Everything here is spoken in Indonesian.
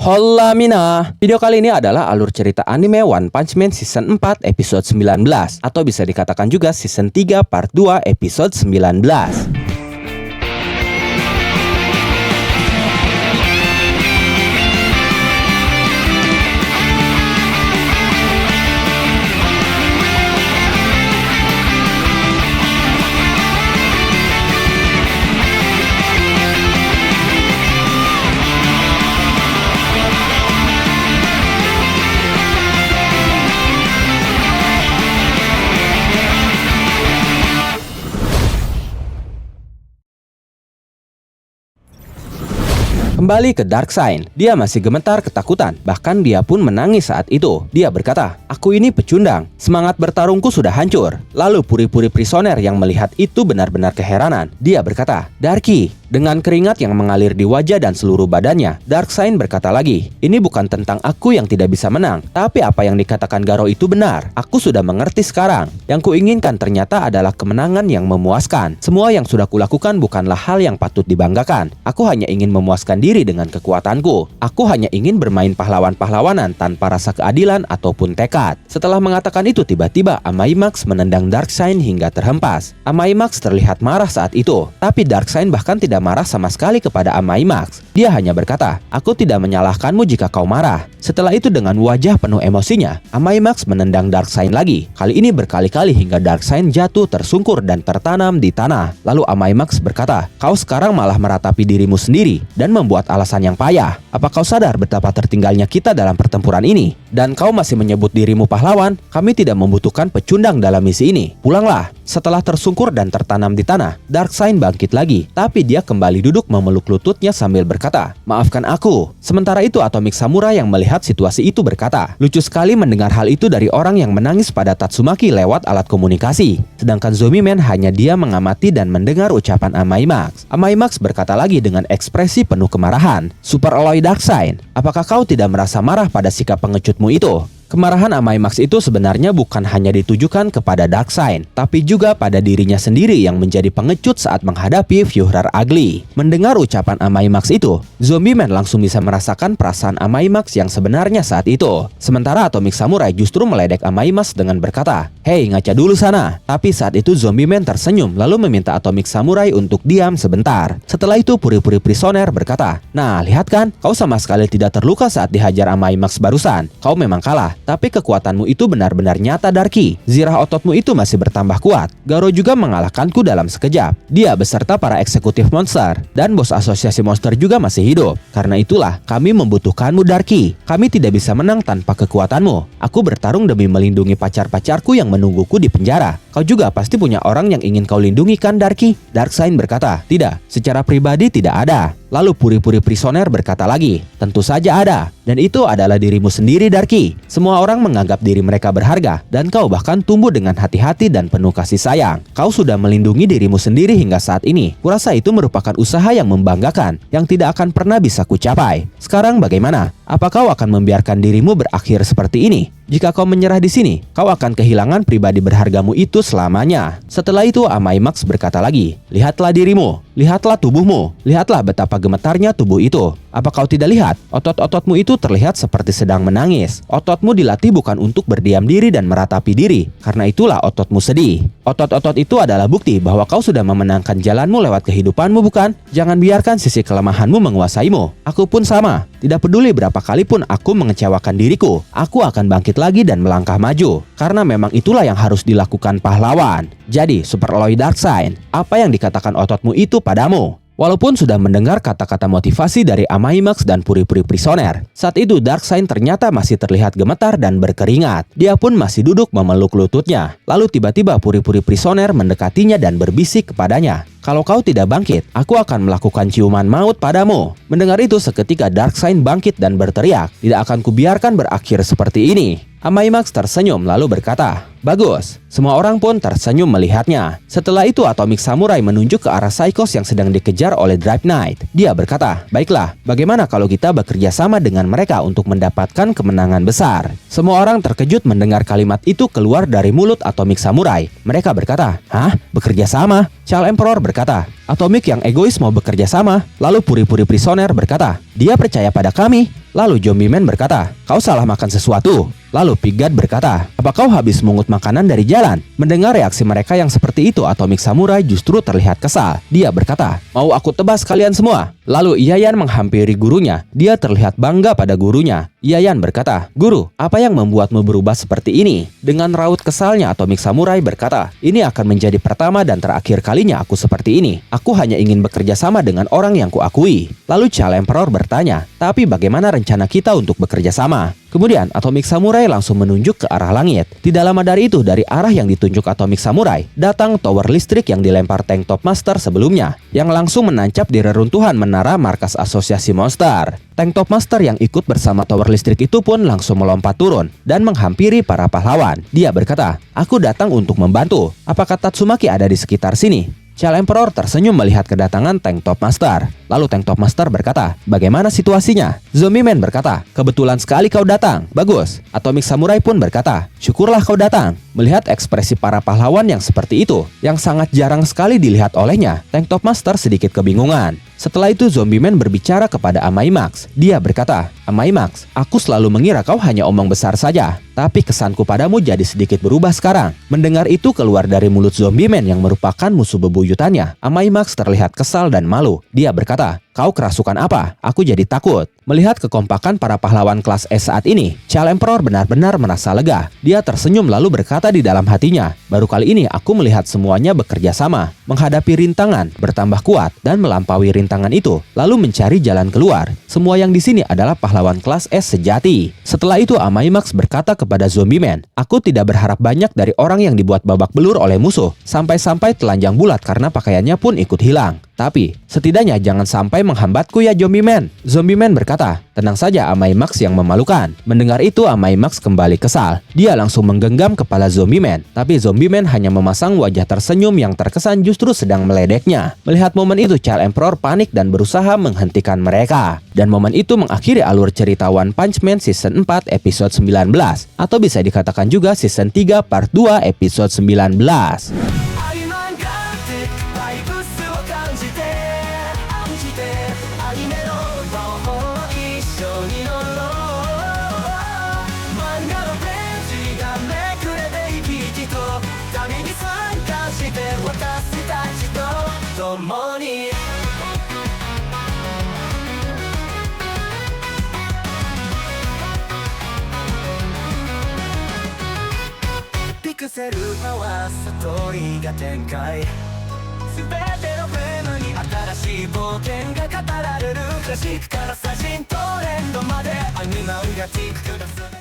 Hola Mina. Video kali ini adalah alur cerita anime One Punch Man Season 4 episode 19 atau bisa dikatakan juga Season 3 Part 2 episode 19. Kembali ke Darkseid, dia masih gemetar ketakutan, bahkan dia pun menangis saat itu. Dia berkata, "Aku ini pecundang, semangat bertarungku sudah hancur." Lalu puri-puri prisoner yang melihat itu benar-benar keheranan. Dia berkata, "Darky." Dengan keringat yang mengalir di wajah dan seluruh badannya, Darkseid berkata lagi, "Ini bukan tentang aku yang tidak bisa menang, tapi apa yang dikatakan Garo itu benar. Aku sudah mengerti sekarang. Yang kuinginkan ternyata adalah kemenangan yang memuaskan. Semua yang sudah kulakukan bukanlah hal yang patut dibanggakan. Aku hanya ingin memuaskan diri dengan kekuatanku. Aku hanya ingin bermain pahlawan-pahlawanan tanpa rasa keadilan ataupun tekad." Setelah mengatakan itu, tiba-tiba Amaimax menendang Darkseid hingga terhempas. Amaimax terlihat marah saat itu, tapi Darkseid bahkan tidak marah sama sekali kepada Amaimax. Dia hanya berkata, "Aku tidak menyalahkanmu jika kau marah." Setelah itu dengan wajah penuh emosinya, Amaimax menendang Darkseid lagi. Kali ini berkali-kali hingga Darkseid jatuh tersungkur dan tertanam di tanah. Lalu Amaimax berkata, "Kau sekarang malah meratapi dirimu sendiri dan membuat alasan yang payah. Apa kau sadar betapa tertinggalnya kita dalam pertempuran ini? Dan kau masih menyebut dirimu pahlawan? Kami tidak membutuhkan pecundang dalam misi ini. Pulanglah." Setelah tersungkur dan tertanam di tanah, Darkseid bangkit lagi, tapi dia kembali duduk memeluk lututnya sambil berkata, "Maafkan aku." Sementara itu Atomic Samurai yang melihat situasi itu berkata, "Lucu sekali mendengar hal itu dari orang yang menangis pada Tatsumaki lewat alat komunikasi." Sedangkan Zombie Man hanya dia mengamati dan mendengar ucapan Amaimax. Amaimax berkata lagi dengan ekspresi penuh kemarahan, "Super Alloy Darkseid, apakah kau tidak merasa marah pada sikap pengecutmu itu?" Kemarahan Amaimax itu sebenarnya bukan hanya ditujukan kepada Darkseid, tapi juga pada dirinya sendiri yang menjadi pengecut saat menghadapi Führer Ugly. Mendengar ucapan Amaimax itu, Zombie Man langsung bisa merasakan perasaan Amaimax yang sebenarnya saat itu. Sementara Atomic Samurai justru meledek Amaimax dengan berkata, "Hei, ngaca dulu sana." Tapi saat itu Zombie Man tersenyum lalu meminta Atomic Samurai untuk diam sebentar. Setelah itu puri-puri prisoner berkata, "Nah, lihat kan, kau sama sekali tidak terluka saat dihajar Amaimax barusan. Kau memang kalah. Tapi kekuatanmu itu benar-benar nyata, Darky. Zirah ototmu itu masih bertambah kuat. Garo juga mengalahkanku dalam sekejap. Dia beserta para eksekutif monster dan bos asosiasi monster juga masih hidup. Karena itulah kami membutuhkanmu, Darky. Kami tidak bisa menang tanpa kekuatanmu. Aku bertarung demi melindungi pacar-pacarku yang menungguku di penjara. Kau juga pasti punya orang yang ingin kau lindungi kan, Darky?" Darkseid berkata, "Tidak, secara pribadi tidak ada." Lalu puri-puri prisoner berkata lagi, "Tentu saja ada. Dan itu adalah dirimu sendiri, Darky. Semua orang menganggap diri mereka berharga, dan kau bahkan tumbuh dengan hati-hati dan penuh kasih sayang. Kau sudah melindungi dirimu sendiri hingga saat ini. Kurasa itu merupakan usaha yang membanggakan, yang tidak akan pernah bisa kucapai. Sekarang bagaimana? Apa kau akan membiarkan dirimu berakhir seperti ini? Jika kau menyerah di sini, kau akan kehilangan pribadi berhargamu itu selamanya." Setelah itu Amaimax berkata lagi, "Lihatlah dirimu, lihatlah tubuhmu, lihatlah betapa gemetarnya tubuh itu. Apa kau tidak lihat? Otot-ototmu itu terlihat seperti sedang menangis. Ototmu dilatih bukan untuk berdiam diri dan meratapi diri. Karena itulah ototmu sedih. Otot-otot itu adalah bukti bahwa kau sudah memenangkan jalanmu lewat kehidupanmu, bukan? Jangan biarkan sisi kelemahanmu menguasaimu. Aku pun sama. Tidak peduli berapa kali pun aku mengecewakan diriku, aku akan bangkit lagi dan melangkah maju. Karena memang itulah yang harus dilakukan pahlawan. Jadi, Super Alloy Darkseid, apa yang dikatakan ototmu itu padamu?" Walaupun sudah mendengar kata-kata motivasi dari Amaimax dan puri-puri prisoner, saat itu Darkseid ternyata masih terlihat gemetar dan berkeringat. Dia pun masih duduk memeluk lututnya. Lalu tiba-tiba puri-puri prisoner mendekatinya dan berbisik kepadanya, "Kalau kau tidak bangkit, aku akan melakukan ciuman maut padamu." Mendengar itu seketika Darkseid bangkit dan berteriak, "Tidak akan kubiarkan berakhir seperti ini." Amaimax tersenyum lalu berkata, "Bagus." Semua orang pun tersenyum melihatnya. Setelah itu Atomic Samurai menunjuk ke arah Psychos yang sedang dikejar oleh Drive Knight. Dia berkata, "Baiklah, bagaimana kalau kita bekerja sama dengan mereka untuk mendapatkan kemenangan besar?" Semua orang terkejut mendengar kalimat itu keluar dari mulut Atomic Samurai. Mereka berkata, "Hah? Bekerja sama?" Child Emperor berkata, "Atomic yang egois mau bekerja sama?" Lalu puri-puri prisoner berkata, "Dia percaya pada kami." Lalu Zombie Man berkata, "Kau salah makan sesuatu." Lalu Pigad berkata, "Apa kau habis mengut makanan dari jalan?" Mendengar reaksi mereka yang seperti itu, Atomic Samurai justru terlihat kesal. Dia berkata, "Mau aku tebas kalian semua?" Lalu Iayan menghampiri gurunya. Dia terlihat bangga pada gurunya. Iayan berkata, "Guru, apa yang membuatmu berubah seperti ini?" Dengan raut kesalnya, Atomic Samurai berkata, "Ini akan menjadi pertama dan terakhir kalinya aku seperti ini. Aku hanya ingin bekerja sama dengan orang yang kuakui." Lalu Child Emperor bertanya, "Tapi bagaimana rencana kita untuk bekerja sama?" Kemudian Atomic Samurai langsung menunjuk ke arah langit. Tidak lama dari itu, dari arah yang ditunjuk Atomic Samurai, datang tower listrik yang dilempar Tank Top Master sebelumnya, yang langsung menancap di reruntuhan menara markas asosiasi monster. Tank Top Master yang ikut bersama tower listrik itu pun langsung melompat turun dan menghampiri para pahlawan. Dia berkata, "Aku datang untuk membantu. Apakah Tatsumaki ada di sekitar sini?" Child Emperor tersenyum melihat kedatangan Tank Top Master. Lalu Tank Top Master berkata, "Bagaimana situasinya?" Zombie Man berkata, "Kebetulan sekali kau datang. Bagus." Atomic Samurai pun berkata, "Syukurlah kau datang." Melihat ekspresi para pahlawan yang seperti itu, yang sangat jarang sekali dilihat olehnya, Tank Top Master sedikit kebingungan. Setelah itu Zombie Man berbicara kepada Amaimax. Dia berkata, "Amaimax, aku selalu mengira kau hanya omong besar saja, tapi kesanku padamu jadi sedikit berubah sekarang." Mendengar itu keluar dari mulut Zombie Man yang merupakan musuh bebuyutannya, Amaimax terlihat kesal dan malu. Dia berkata, "Kau kerasukan apa? Aku jadi takut." Melihat kekompakan para pahlawan kelas S saat ini, Child Emperor benar-benar merasa lega. Dia tersenyum lalu berkata di dalam hatinya, "Baru kali ini aku melihat semuanya bekerja sama, menghadapi rintangan, bertambah kuat, dan melampaui rintangan itu, lalu mencari jalan keluar. Semua yang di sini adalah pahlawan kelas S sejati." Setelah itu Amaimax berkata kepada Zombie Man, "Aku tidak berharap banyak dari orang yang dibuat babak belur oleh musuh, sampai-sampai telanjang bulat karena pakaiannya pun ikut hilang. Tapi, setidaknya jangan sampai menghambatku ya Zombie Man." Zombie Man berkata, "Tenang saja Amaimax yang memalukan." Mendengar itu Amaimax kembali kesal. Dia langsung menggenggam kepala Zombie Man. Tapi Zombie Man hanya memasang wajah tersenyum yang terkesan justru sedang meledeknya. Melihat momen itu, Child Emperor panik dan berusaha menghentikan mereka. Dan momen itu mengakhiri alur cerita One Punch Man Season 4 episode 19. Atau bisa dikatakan juga Season 3 Part 2 episode 19.ピクセルパワーストーリーが展開、全てのフレームに新しい冒険が語られる。クラシックから最新トレンドまでアニマルがティックだ。